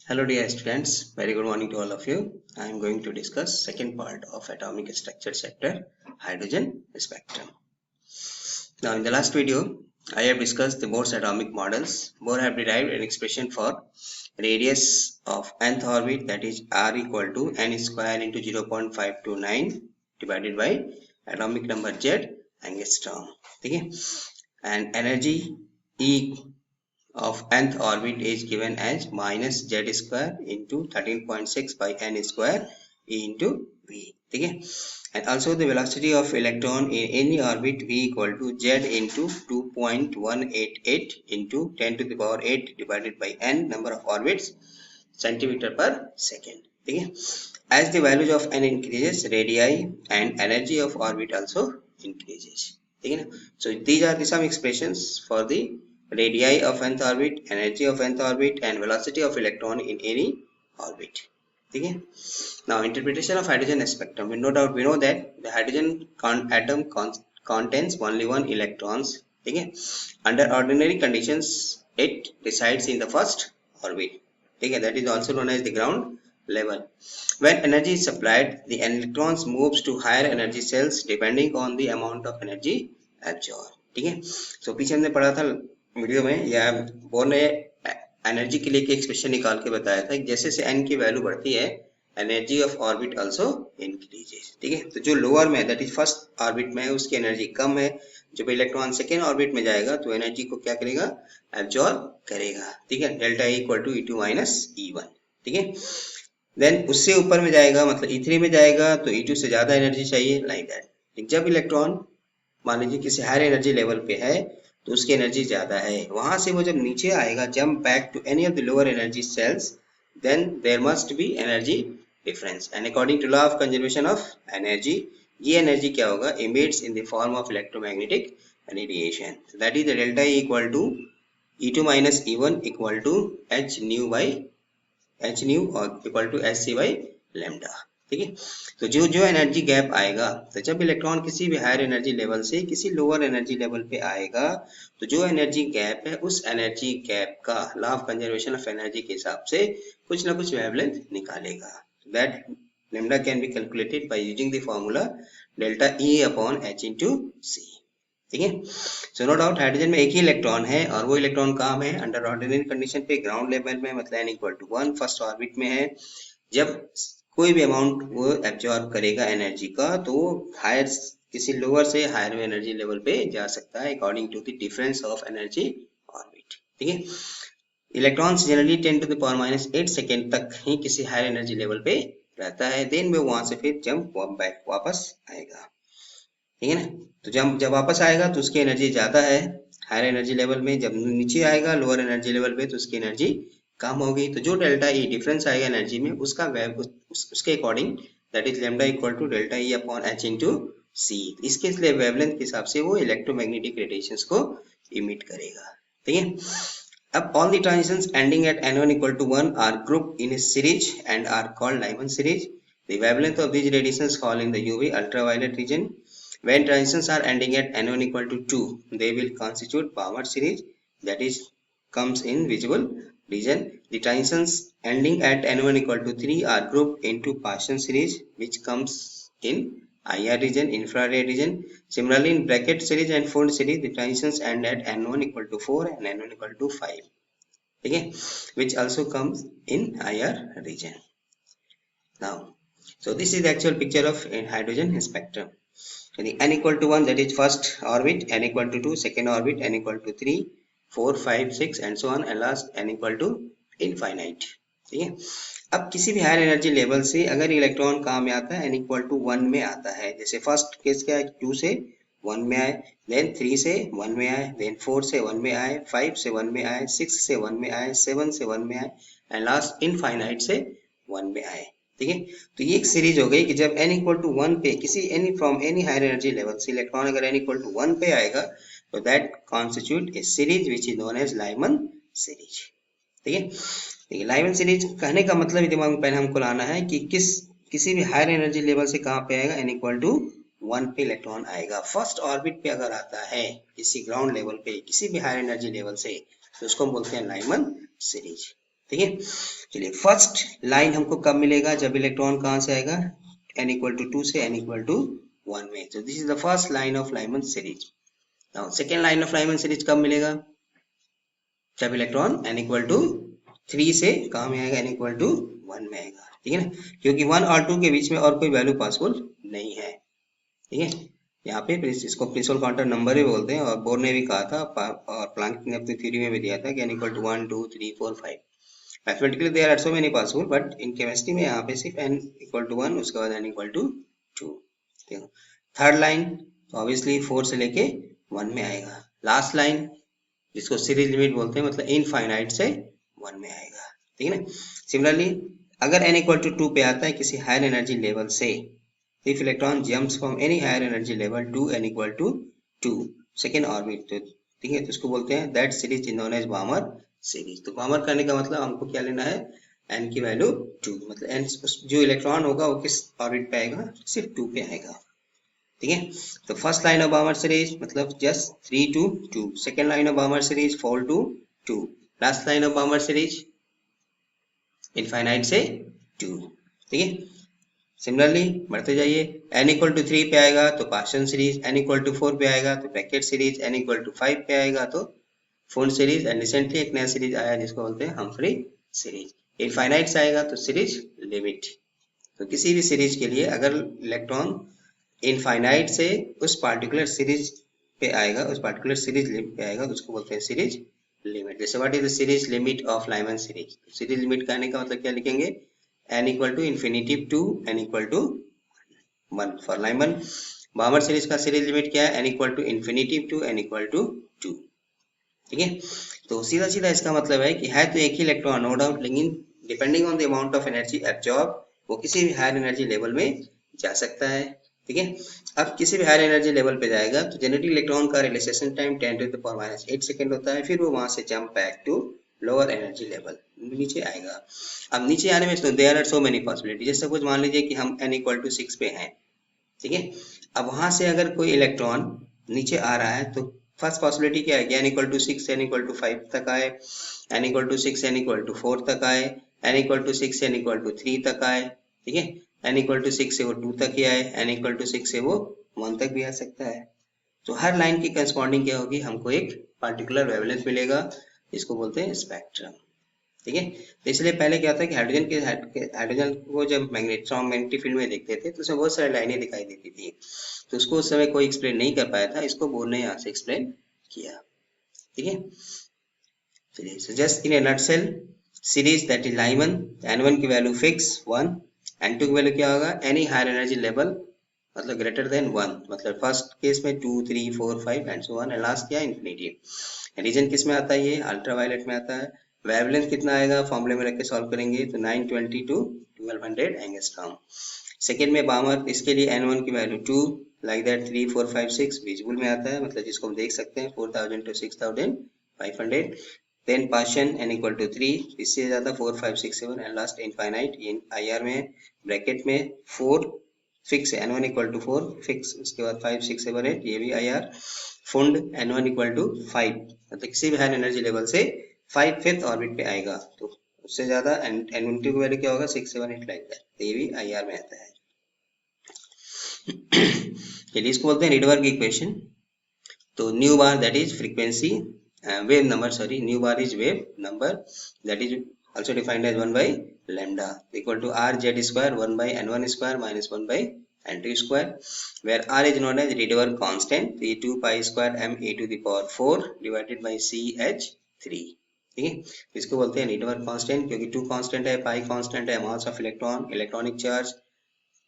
Hello dear students, very good morning to all of you. I am going to discuss second part of atomic structure chapter, hydrogen spectrum. Now in the last video, I have discussed the Bohr's atomic models. Bohr have derived an expression for radius of nth orbit, that is r equal to n square into 0.529 divided by atomic number Z angstrom. Okay? And energy E of nth orbit is given as minus z square into 13.6 by n square e into v. Okay? And also the velocity of electron in any orbit v equal to z into 2.188 into 10 to the power 8 divided by n number of orbits centimeter per second. Okay? As the values of n increases, radii and energy of orbit also increases. Okay? So these are the some expressions for the radii of nth orbit, energy of nth orbit, and velocity of electron in any orbit. Okay? Now, interpretation of hydrogen spectrum. We know that the hydrogen atom contains only one electrons. Okay? Under ordinary conditions, it resides in the first orbit. Okay? That is also known as the ground level. When energy is supplied, the electrons moves to higher energy cells depending on the amount of energy absorbed. ठीक है? So पीछे हमने पढ़ा था video में या bore ने energy के लिए एक एक्सप्रेशन निकाल के बताया था जैसे से n की वैल्यू बढ़ती है energy of orbit also increases. ठीक है? तो जो लोअर में दैट इज फर्स्ट ऑर्बिट में है उसकी एनर्जी कम है. जब इलेक्ट्रॉन सेकेंड ऑर्बिट में जाएगा तो एनर्जी को क्या करेगा, एब्जॉर्ब करेगा. ठीक है? Delta E equal to E2 minus E1. ठीक है? देन उससे ऊपर में जाएगा मतलब E3 में जाएगा तो E2 से ज्यादा एनर्जी चाहिए, लाइक दैट. जब इलेक्ट्रॉन मान लीजिए किसी हायर एनर्जी लेवल पे है तो उसकी एनर्जी ज्यादा है, वहां से वो जब नीचे आएगा jump back to any of the lower energy cells, then there must be energy difference. And according to law of conservation of energy, ये एनर्जी क्या होगा, emits in the form of electromagnetic radiation. That is the delta E equal to E2 minus E1 equal to h nu और equal to h c by lambda. ठीक है? तो जो energy gap आएगा, तो जब इलेक्ट्रॉन किसी भी हायर एनर्जी लेवल से किसी लोअर एनर्जी लेवल पे आएगा तो जो एनर्जी गैप है उस एनर्जी गैप का law of conservation of energy के हिसाब से कुछ ना कुछ वेवलेंथ निकालेगा. That lambda can be calculated by using the formula delta E upon h into c. ठीक है? सो नो डाउट हाइड्रोजन में एक ही इलेक्ट्रॉन है और वो इलेक्ट्रॉन कहाँ है, अंडर ऑर्डिनरी कंडीशन पे ग्राउंड लेवल में, मतलब n equal to 1 first orbit में है. जब कोई भी अमाउंट वो एब्जॉर्ब करेगा एनर्जी का तो हायर किसी लोअर से हायर एनर्जी लेवल पे जा सकता है according to the difference of energy orbit. ठीक है? Electrons generally 10 to the power minus 8 second तक ही किसी हायर एनर्जी लेवल पे रहता है, देन वो वहां से फिर जंप बैक वापस आएगा. ठीक है ना? तो जब वापस आएगा तो उसकी एनर्जी ज्यादा है हायर एनर्जी लेवल में, जब नीचे आएगा लोअर एनर्जी लेवल पे तो उसकी एनर्जी कम होगी. तो जो डेल्टा E डिफरेंस आएगा एनर्जी में उसका उसके according that is lambda equal to delta E upon h into c. इसके लिए वेवलेंथ के हिसाब से वो इलेक्ट्रोमैग्नेटिक रेडिएशंस को इमिट करेगा. ठीक है? अब all the transitions ending at n1 equal to 1 are grouped in a series and are called Lyman series. The wavelength of these radiations fall in the UV ultraviolet region. When transitions are ending at n1 equal to 2, they will constitute Balmer series, that is comes in visible region. The transitions ending at n1 equal to 3 are grouped into Paschen series, which comes in IR region, infrared region. Similarly, in bracket series and fold series, the transitions end at n1 equal to 4 and n1 equal to 5. Okay, which also comes in IR region. Now, so this is the actual picture of hydrogen spectrum. n equal to 1 that is first orbit, n equal to 2 second orbit, n equal to 3 4 5 6 and so on, and last n equal to infinite. ठीक है? अब किसी भी higher energy level से अगर electron कहाँ में आता है, n इक्वल टू 1 में आता है. जैसे फर्स्ट केस क्या है, 2 से 1 में आए, देन 3 से 1 में आए, देन 4 से 1 में आए, 5 से 1 में आए, 6 से 1 में आए, 7 से 1 में आए, एंड लास्ट इनफाइनाइट से 1 में आए. ठीक है? तो ये एक सीरीज हो गई कि जब n इक्वल टू 1 पे किसी any from any higher energy level से इलेक्ट्रॉन अगर n इक्वल टू 1 पे आएगा तो that constitute a series which is known as Lyman series. ठीक है? देखिए लाइमन सीरीज कहने का मतलब ही दिमाग में पहले हमको लाना है कि किसी भी हायर एनर्जी लेवल से कहाँ पे आएगा, n इक्वल टू 1 पे इलेक्ट्रॉन आएगा. फर्स्ट ऑर्बिट पे अगर आता है किसी ग्राउंड लेवल पे किसी भी हायर एनर्जी लेवल से तो उसको हम बोलते हैं लाइमन सीरीज. ठीक है। चलिए फर्स्ट लाइन हमको कब मिलेगा, जब इलेक्ट्रॉन कहाँ से आएगा, n इक्वल टू 2 से n इक्वल टू 1 में। तो this is the first line of Lyman series. Now second line of Lyman series कब मिलेगा, जब इलेक्ट्रॉन n इक्वल टू 3 से कहाँ में आएगा, n इक्वल टू 1 में आएगा। ठीक है ना, क्योंकि 1 और 2 के बीच में और कोई वैल्यू पॉसिबल नहीं है। ठीक है, यहाँ पे इसको प्रिंसिपल क्वांटम नंबर भी बोलते हैं, और बोर ने भी कहा था और प्लैंक ने अपनी थ्योरी में भी दिया था कि n equal to 1 2 3 4 5। Mathematically there are so many possible, but in chemistry में यहाँ पे सिर्फ n इक्वल टू 1, उसके बाद n equal to 2। Third line obviously 4 से लेके 1 में आएगा। लास्ट लाइन जिसको सीरीज लिमिट बोलते हैं, मतलब इनफाइनाइट से 1 में आएगा। ठीक है ना। सिमिलरली अगर n इक्वल टू 2 पे आता है किसी हायर एनर्जी लेवल से, if electron jumps from any higher energy level to n equal to 2 second orbit, तो ठीक है, तो इसको बोलते हैं that series is known as Balmer series। तो बामर करने का मतलब हमको क्या लेना है, n की वैल्यू 2, मतलब n जो इलेक्ट्रॉन होगा वो किस ऑर्बिट पे आएगा, सिर्फ 2 पे आएगा। ठीक है, तो first line of Balmer series मतलब just 3 to 2, second line of Balmer series 4 to 2, last line of Balmer series infinite से 2। ठीक है, सिमिलरली बढ़ते जाइए, n इक्वल टू 3 पे आएगा तो partial series, n equal to 4 पे आएगा तो bracket series, n equal to 5 पे आएगा तो फुल सीरीज, एंड रिसेंटली एक नया सीरीज आया जिसको बोलते हैं हम्फ्री सीरीज। इनफाइनाइट से आएगा तो सीरीज लिमिट। तो किसी भी सीरीज के लिए अगर इलेक्ट्रॉन इनफाइनाइट से उस पार्टिकुलर सीरीज पे आएगा, उस पार्टिकुलर सीरीज पे आएगा तो उसको बोलते हैं सीरीज लिमिट। जैसे what is the series limit of Lyman series, series limit कहने का मतलब क्या लिखेंगे, n equal to infinitive to n equal to 1 for Lyman. Balmer series का सीरीज लिमिट क्या है, n equal to infinitive to n equal to 2। ठीक है, तो सीधा सीधा इसका मतलब है कि है तो एक ही इलेक्ट्रॉन नो डाउट, लेकिन depending on the amount of energy absorb वो किसी भी हायर एनर्जी लेवल में जा सकता है। ठीक है, अब किसी भी हायर एनर्जी लेवल पे जाएगा तो जनरली इलेक्ट्रॉन का रिलेक्सेशन टाइम 10⁻⁸ सेकेंड होता है, फिर वो वहां से jump back to lower energy level, नीचे आएगा। अब नीचे आने में तो there are so many possibility. जैसे सपोज मान लीजिए कि हम n इक्वल टू 6 पे हैं। ठीक है, अब वहां से अगर कोई इलेक्ट्रॉन नीचे आ रहा है तो फर्स्ट पॉसिबिलिटी क्या है कि n equal to 6 n equal to 5 तक आए, n equal to 6 n equal to 4 तक आए, n equal to 6 n equal to 3 तक आए। ठीक है, n इक्वल टू 6 से वो 2 तक ही आए, n इक्वल टू 6 से वो 1 तक भी आ सकता है। तो हर लाइन की करस्पॉन्डिंग क्या होगी, हमको एक पार्टिकुलर वेवलेंथ मिलेगा, इसको बोलते हैं स्पेक्ट्रम। ठीक है, तो इसलिए पहले क्या था कि हाइड्रोजन को जब मैग्नेटिक फील्ड में देखते थे तो उसमें बहुत सारी लाइनें दिखाई देती थी, तो उसको उस समय कोई एक्सप्लेन नहीं कर पाया था, इसको बोर ने यहाँ से एक्सप्लेन किया। ठीक है, चलिए, so just in A nutshell series that is Lyman, n1 की वैल्यू फिक्स 1, n2 की वैल्यू क्या होगा, एनी हायर एनर्जी लेवल मतलब ग्रेटर देन 1, मतलब फर्स्ट केस में 2 3 4 5 and so on, and last क्या इन्फिनिटी। रीजन किस में आता है, ये अल्ट्रावायलेट में आता है। वेवलेंथ कितना आएगा, फॉर्मूले में रख के सॉल्व करेंगे तो 920 टू 1200 एंगस्ट्रॉम। सेकेंड में बामर, इसके लिए n1 की वैल्यू 2, लाइक दैट 3 4 5 6 विजिबल में आता है, मतलब जिसको हम देख सकते हैं 4000 to 6500। Then partial n equal to 3, इससे ज्यादा 4 5 6 7 and last infinite, in IR में ब्रैकेट में 4 फिक्स है, n1 इक्वल टू 4 फिक्स, उसके बाद 5 6 7 8 ये भी IR फुंड, n1 इक्वल टू 5, मतलब किसी भी हायर एनर्जी लेवल से 5 फिफ्थ ऑर्बिट पे आएगा, तो उससे ज्यादा n1 की वैल्यू क्या होगा 6 7 8 लाइक दैट, तो ये भी IR में आता है। चलिए इसको बोलते हैं रीडबर्ग इक्वेशन। तो new bar that is frequency wave number, sorry new bar is wave number that is also defined as 1 by lambda equal to rz square 1 by n1 square minus 1 by n2 square, where r is known as Rydberg constant, the 2 pi square m e to the power 4 divided by ch3। ठीक है, इसको बोलते हैं Rydberg constant, क्योंकि 2 constant है, pi constant है, mass of electron, electronic charge,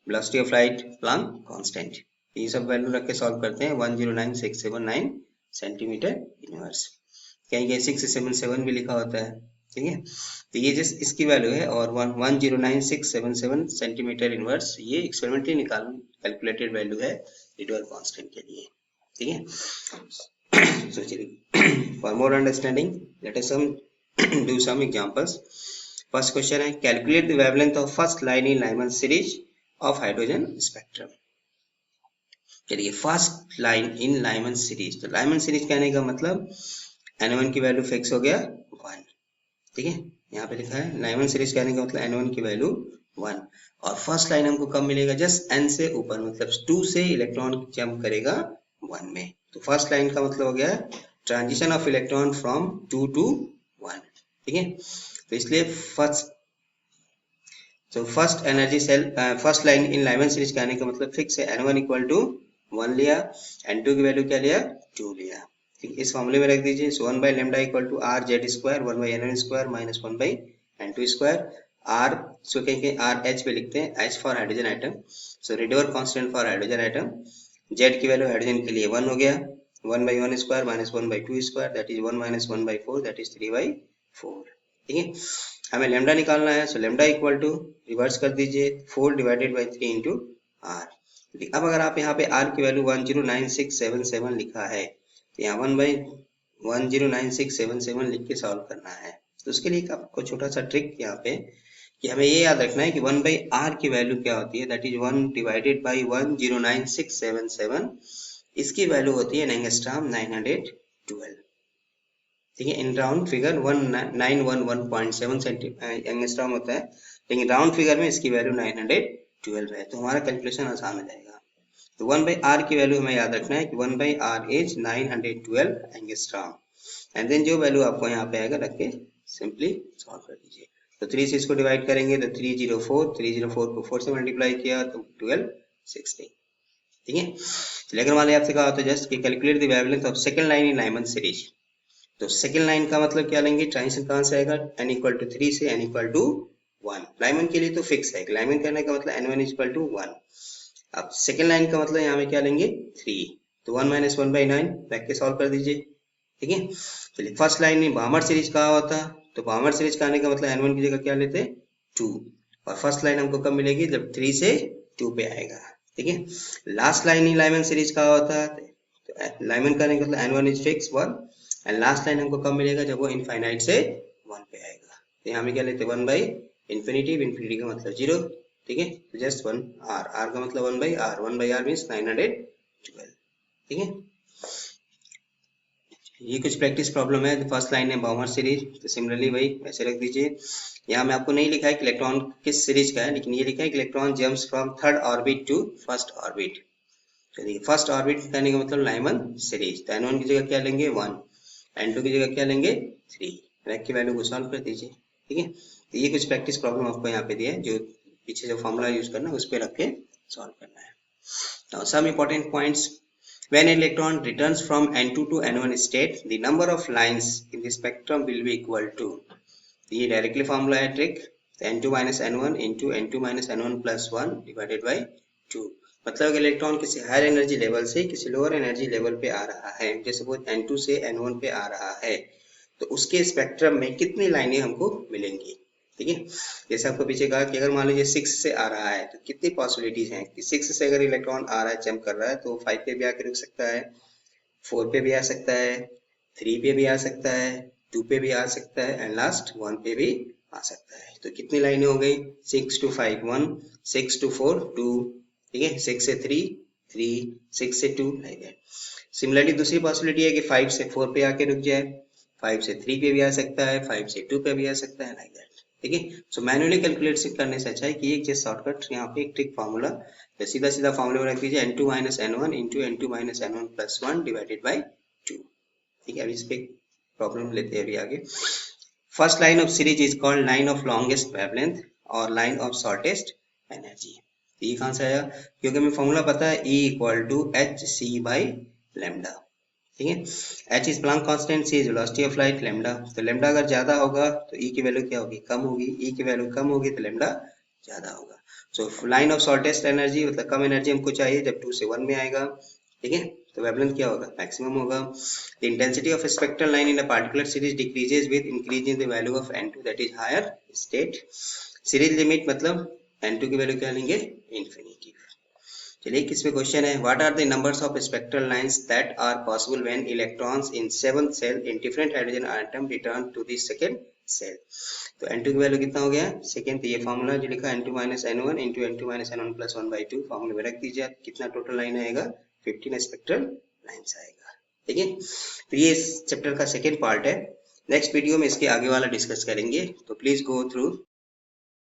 velocity of light, Planck constant, ये सब वैल्यू रख के सॉल्व करते हैं। 109679 सेंटीमीटर इनवर्स, कहीं कहीं 677 भी लिखा होता है। ठीक है, तो ये जस्ट इसकी वैल्यू है, और 109677 सेंटीमीटर इनवर्स ये एक्सपेरिमेंटली कैलकुलेटेड वैल्यू है रीडबर्ग कांस्टेंट के लिए। ठीक है, so चलिए for more understanding let us do some examples. First question है, calculate the wavelength of first line in Lyman series of hydrogen spectrum. चलिए first line in Lyman series, तो Lyman series कहने का मतलब n1 की value fix हो गया 1। ठीक है, यहाँ पे लिखा है Lyman सीरीज कहने का मतलब N1 की वैल्यू 1 और फर्स्ट लाइन हमको कब मिलेगा, जस्ट N से ऊपर मतलब 2 से इलेक्ट्रॉन जंप करेगा 1 में। तो फर्स्ट लाइन का मतलब हो गया transition of electron from 2 to 1, ठीक है। तो इसलिए first energy shell first line in Lyman series कहने का मतलब फिक्स है, N1 इक्वल टू 1 लिया, N2 की वैल्यू क्या लिया 2 लिया, ठीक है। इस फॉर्मूले में रख दीजिए। So 1 by lambda equal to R Z square 1 by N1 square minus 1 by N2 square. R so कहेंगे आर एच पे लिखते हैं, H for hydrogen atom, so Rydberg constant for hydrogen atom. Z की वैल्यू हाइड्रोजन के लिए 1 हो गया, 1 by 1 square minus 1 by 2 square that is 1 minus 1 by 4 that is 3 by 4, ठीक है। हमें लेमडा निकालना है, so lambda equal to reverse कर दीजिए 4 डिवाइडेड बाई 3 इंटू आर। अब अगर आप यहाँ पे आर की वैल्यू 109677 लिखा है तो यहाँ 1 बाई 109677 लिख के सॉल्व करना है। तो उसके लिए आपको छोटा सा ट्रिक यहाँ पे कि हमें ये याद रखना है कि 1 बाई आर की वैल्यू क्या होती है, दैट इज 1 डिवाइडेड बाई 109677, इसकी वैल्यू होती है एंगस्ट्रॉम 912, ठीक है। इन राउंड फिगर 1911.7 एंगस्ट्रॉम होता है, लेकिन राउंड फिगर में इसकी वैल्यू 912 है, तो हमारा कैलकुलेशन आसान हो जाएगा। तो 1 बाई आर की वैल्यू हमें याद रखना है कि 1 by R is 912 angstrom, and then जो वैल्यू आपको यहाँ पे आएगा रख के सिंपली सॉल्व कर दीजिए। तो 3 से इसको डिवाइड करेंगे तो 304 को 4 से मल्टीप्लाई किया तो 1260, ठीक है। चलिए अगर मान लिया आपसे कहा होता जस्ट कि calculate the wavelength of second line in Lyman series, तो सेकंड लाइन का मतलब क्या लेंगे, ट्रांजिशन कहां से आएगा, n इक्वल टू 3 से n इक्वल टू 1। लाइमन के लिए तो फिक्स है, लाइमन करने का मतलब n1 इक्वल टू 1। अब सेकंड लाइन का मतलब यहाँ में क्या लेंगे 3, तो 1 माइनस 1 बाई 9 रख के सॉल्व कर दीजिए, ठीक है। चलिए फर्स्ट लाइन में बामर सीरीज कहा होता, तो बामर सीरीज कहने का मतलब n1 की जगह क्या लेते 2, और फर्स्ट लाइन हमको कब मिलेगी जब 3 से 2 पे आएगा, ठीक है। लास्ट लाइन ही लाइमन सीरीज कहा होता, तो लाइमन करने का मतलब n1 is fix 1, and last line हमको कब मिलेगा जब वो इनफाइनाइट से 1 पे आएगा। तो यहाँ में क्या लेते 1 बाई इन्फिनिटी, इन्फिनिटी का मतलब 0, ठीक है। तो जस्ट 1 आर, आर का मतलब 1 by R, 1 by R means 912, ठीक है। ये कुछ प्रैक्टिस प्रॉब्लम है। फर्स्ट लाइन है बाउमर सीरीज, तो सिमिलरली वही ऐसे रख दीजिए। यहाँ में आपको नहीं लिखा है कि इलेक्ट्रॉन किस सीरीज का है, लेकिन ये लिखा है कि electron jumps from third orbit to first orbit. चलिए फर्स्ट ऑर्बिट कहने का मतलब लाइमन सीरीज, तो n1 की जगह क्या लेंगे 1, n2 की जगह क्या लेंगे 3, रख के वैल्यू को सॉल्व कर दीजिए, ठीक है। तो ये कुछ प्रैक्टिस प्रॉब्लम आपको यहाँ पे दिया है, जो पीछे जो फॉर्मूला यूज करना है उस पर रख के सॉल्व करना है। Now some important points. When an electron returns from n2 to n1 state, the number of lines in the spectrum will be equal to, ये डायरेक्टली फॉर्मूला है trick, n2 minus n1 into n2 minus n1 plus 1 divided by 2। मतलब electron किसी higher energy level से किसी lower energy level पे आ रहा है, जैसे सपोज n2 से n1 पे आ रहा है, तो उसके स्पेक्ट्रम में कितनी लाइनें हमको मिलेंगी, ठीक है। जैसे आपको पीछे कहा कि अगर मान लीजिए 6 से आ रहा है तो कितनी पॉसिबिलिटीज हैं कि 6 से अगर इलेक्ट्रॉन आ रहा है जंप कर रहा है तो 5 पे भी आके रुक सकता है, 4 पे भी आ सकता है, 3 पे भी आ सकता है, 2 पे भी आ सकता है, एंड लास्ट 1 पे भी आ सकता है। तो कितनी लाइनें हो गई 6 to 5 1, 6 to 4 2, ठीक है, 6 से 3 3, 6 से 2 लाइक दैट। सिमिलरली दूसरी पॉसिबिलिटी है कि 5 से 4 पे आके रुक जाए, 5 से 3 पे भी आ सकता है, 5 से 2 पे भी आ सकता है लाइक दैट, ठीक है। सो मैन्युअली कैलकुलेट करने से अच्छा है कि एक जैसे शॉर्टकट यहाँ पे एक ट्रिक फार्मूला सीधा सीधा फार्मूले में रख दीजिए n2 minus n1 into n2 minus n1 plus 1 divided by 2, ठीक है। अभी इस पे प्रॉब्लम लेते हैं अभी आगे। First line of series is called line of longest wavelength और लाइन ऑफ शॉर्टेस्ट एनर्जी। ये कहाँ से आया, क्योंकि हमें फॉर्मूला पता है E equal to H C by lambda, ठीक है। h is Planck constant, c is velocity of light, lambda, तो लेमडा अगर ज्यादा होगा तो e की वैल्यू क्या होगी कम होगी, e की वैल्यू कम होगी तो लेमडा ज्यादा होगा। So line of shortest energy मतलब कम एनर्जी हमको चाहिए जब 2 से 1 में आएगा, ठीक है। तो वेवलेंथ क्या होगा मैक्सिमम होगा। The intensity of spectral line in a particular series decreases with increase in the value of n2 that is higher state. Series limit मतलब n2 की वैल्यू क्या लेंगे इंफिनिटी। चलिए किस पे क्वेश्चन है, what are the numbers of spectral lines that are possible when electrons in 7th shell in different hydrogen atom return to the second shell. तो n2 की वैल्यू कितना हो गया सेकंड, तो ये फार्मूला जो लिखा n2 minus n1 into n2 minus n1 plus 1 by 2 फार्मूले में रख दीजिए, कितना टोटल लाइन आएगा 15 स्पेक्ट्रल लाइंस आएगा, ठीक है। तो ये इस चैप्टर का सेकंड पार्ट है। नेक्स्ट वीडियो में इसके आगे वाला डिस्कस करेंगे, तो प्लीज गो थ्रू